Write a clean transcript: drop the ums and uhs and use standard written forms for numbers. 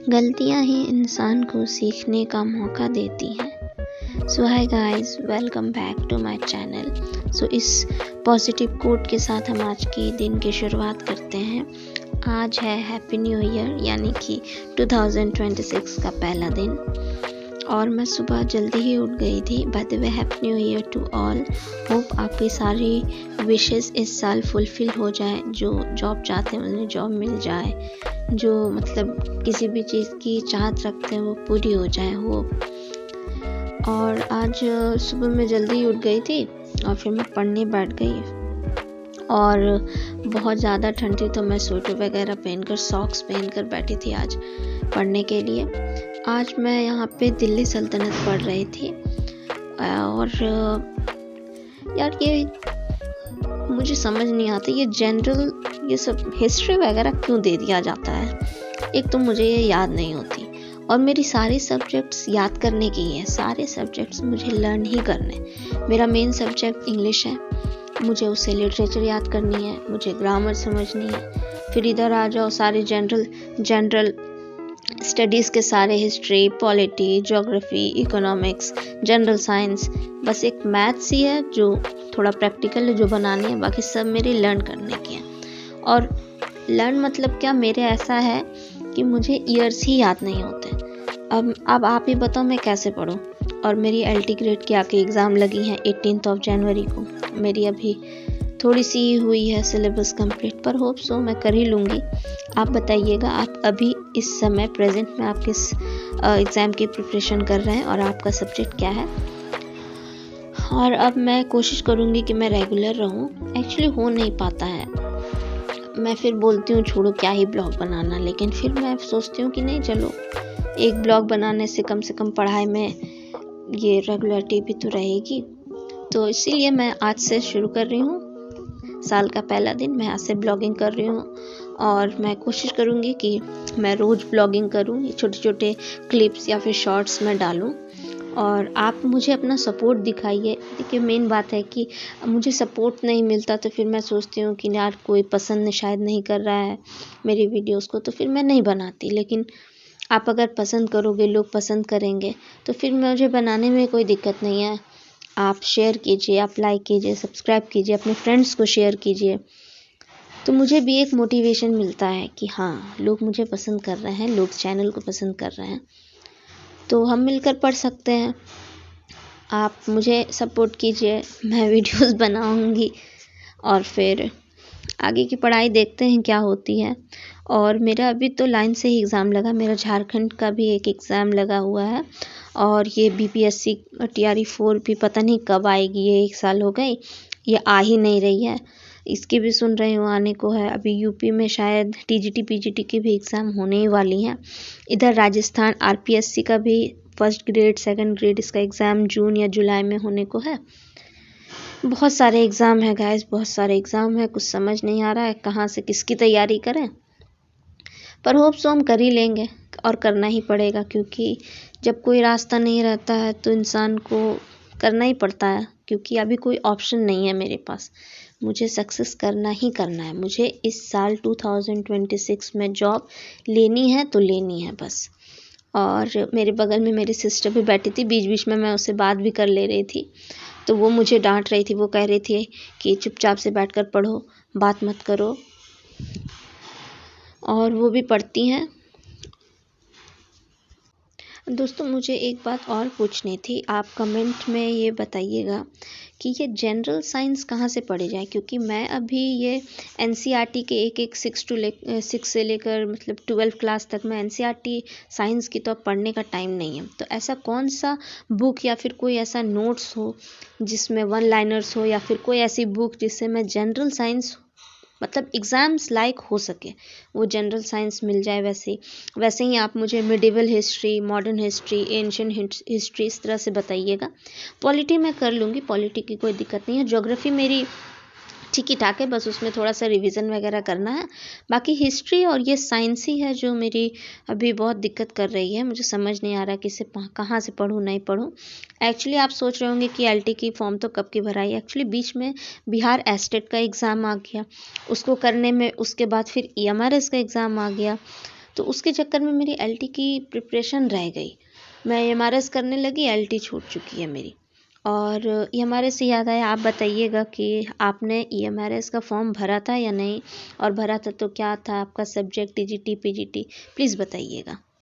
गलतियाँ ही इंसान को सीखने का मौका देती हैं। So hi guys, welcome back to my channel. So इस पॉजिटिव कोट के साथ हम आज के दिन की शुरुआत करते हैं। आज है हैप्पी न्यू ईयर यानी कि 2026 का पहला दिन और मैं सुबह जल्दी ही उठ गई थी। By the way, happy new year to all. Hope आपकी सारी विशेस इस साल फुलफिल हो जाए। जो जॉब चाहते हैं उन्हें जॉब मिल जाए, जो मतलब किसी भी चीज़ की चाहत रखते हैं वो पूरी हो जाए होप। और आज सुबह मैं जल्दी उठ गई थी और फिर मैं पढ़ने बैठ गई और बहुत ज़्यादा ठंड थी तो मैं स्वेटर वगैरह पहनकर सॉक्स पहनकर बैठी थी आज पढ़ने के लिए। आज मैं यहाँ पे दिल्ली सल्तनत पढ़ रही थी और यार ये मुझे समझ नहीं आता, ये जनरल ये सब हिस्ट्री वगैरह क्यों दे दिया जाता है। एक तो मुझे ये याद नहीं होती और मेरी सारे सब्जेक्ट्स याद करने की है, सारे सब्जेक्ट्स मुझे लर्न ही करने। मेरा मेन सब्जेक्ट इंग्लिश है, मुझे उससे लिटरेचर याद करनी है, मुझे ग्रामर समझनी है। फिर इधर आ जाओ, सारे जनरल स्टडीज़ के सारे history, polity, geography, economics, general science. बस एक मैथ्स ही है जो थोड़ा प्रैक्टिकल है, जो बनानी है, बाकी सब मेरे लर्न करने की है। और लर्न मतलब क्या, मेरे ऐसा है कि मुझे ईयर्स ही याद नहीं होते। अब आप ही बताओ मैं कैसे पढूं। और मेरी LT ग्रेड की आके एग्ज़ाम लगी है 18 जनवरी को। मेरी अभी थोड़ी सी हुई है सिलेबस कंप्लीट, पर होप सो मैं कर ही लूँगी। आप बताइएगा, आप अभी इस समय प्रेजेंट में आप किस एग्ज़ाम की प्रिपरेशन कर रहे हैं और आपका सब्जेक्ट क्या है। और अब मैं कोशिश करूँगी कि मैं रेगुलर रहूँ। एक्चुअली हो नहीं पाता है, मैं फिर बोलती हूँ छोड़ो क्या ही ब्लॉग बनाना, लेकिन फिर मैं सोचती हूँ कि नहीं, चलो एक ब्लॉग बनाने से कम पढ़ाई में ये रेगुलरिटी भी तो रहेगी। तो इसीलिए मैं आज से शुरू कर रही हूँ, साल का पहला दिन मैं आज से ब्लॉगिंग कर रही हूँ और मैं कोशिश करूँगी कि मैं रोज़ ब्लॉगिंग करूँ, ये छोटे छोटे क्लिप्स या फिर शॉर्ट्स में डालूँ और आप मुझे अपना सपोर्ट दिखाइए। देखिए मेन बात है कि मुझे सपोर्ट नहीं मिलता तो फिर मैं सोचती हूँ कि यार कोई पसंद शायद नहीं कर रहा है मेरी वीडियोस को, तो फिर मैं नहीं बनाती। लेकिन आप अगर पसंद करोगे, लोग पसंद करेंगे तो फिर मुझे बनाने में कोई दिक्कत नहीं है। आप शेयर कीजिए, आप लाइक कीजिए, सब्सक्राइब कीजिए, अपने फ्रेंड्स को शेयर कीजिए, तो मुझे भी एक मोटिवेशन मिलता है कि हाँ, लोग मुझे पसंद कर रहे हैं, लोग चैनल को पसंद कर रहे हैं, तो हम मिलकर पढ़ सकते हैं। आप मुझे सपोर्ट कीजिए, मैं वीडियोस बनाऊंगी और फिर आगे की पढ़ाई देखते हैं क्या होती है। और मेरा अभी तो लाइन से ही एग्ज़ाम लगा, मेरा झारखंड का भी एक एग्ज़ाम लगा हुआ है और ये BPSC TRE 4 भी पता नहीं कब आएगी। ये 1 साल हो गई, ये आ ही नहीं रही है। इसकी भी सुन रही हूँ आने को है। अभी यूपी में शायद TGT PGT की भी एग्ज़ाम होने ही वाली हैं। इधर राजस्थान RPSC का भी 1st ग्रेड 2nd ग्रेड इसका एग्ज़ाम जून या जुलाई में होने को है। बहुत सारे एग्ज़ाम है गाइस, बहुत सारे एग्ज़ाम है, कुछ समझ नहीं आ रहा है कहाँ से किसकी तैयारी करें, पर होप सो हम कर ही लेंगे और करना ही पड़ेगा, क्योंकि जब कोई रास्ता नहीं रहता है तो इंसान को करना ही पड़ता है, क्योंकि अभी कोई ऑप्शन नहीं है मेरे पास। मुझे सक्सेस करना ही करना है। मुझे इस साल 2026 में जॉब लेनी है तो लेनी है बस। और मेरे बगल में मेरी सिस्टर भी बैठी थी, बीच बीच में मैं उससे बात भी कर ले रही थी, तो वो मुझे डांट रही थी। वो कह रही थी कि चुपचाप से बैठकर पढ़ो, बात मत करो, और वो भी पढ़ती हैं। दोस्तों मुझे एक बात और पूछनी थी, आप कमेंट में ये बताइएगा कि ये जनरल साइंस कहाँ से पढ़ी जाए, क्योंकि मैं अभी ये NCERT के एक 6 से लेकर मतलब 12 क्लास तक मैं NCERT साइंस की तो अब पढ़ने का टाइम नहीं है। तो ऐसा कौन सा बुक या फिर कोई ऐसा नोट्स हो जिसमें 1 लाइनर्स हो, या फिर कोई ऐसी बुक जिससे मैं जनरल साइंस मतलब एग्ज़ाम्स लायक हो सके, वो जनरल साइंस मिल जाए। वैसे ही आप मुझे medieval history, modern history, ancient history इस तरह से बताइएगा। पॉलिटी मैं कर लूँगी, पॉलिटी की कोई दिक्कत नहीं है। ज्योग्राफी मेरी ठीक ही ठाक है, बस उसमें थोड़ा सा रिवीजन वगैरह करना है। बाकी हिस्ट्री और ये साइंस ही है जो मेरी अभी बहुत दिक्कत कर रही है। मुझे समझ नहीं आ रहा कि इसे कहाँ से पढूँ नहीं पढूँ। एक्चुअली आप सोच रहे होंगे कि LT की फॉर्म तो कब की भराई। एक्चुअली बीच में बिहार एस्टेट का एग्ज़ाम आ गया, उसको करने में उसके बाद फिर EMRS का एग्ज़ाम आ गया, तो उसके चक्कर में मेरी एलटी की प्रिपरेशन रह गई। मैं एमआरएस करने लगी, एलटी छूट चुकी है मेरी। और ईएमआरएस से याद आया, आप बताइएगा कि आपने ईएमआरएस का फॉर्म भरा था या नहीं, और भरा था तो क्या था आपका सब्जेक्ट, टीजीटी पीजीटी, प्लीज़ बताइएगा।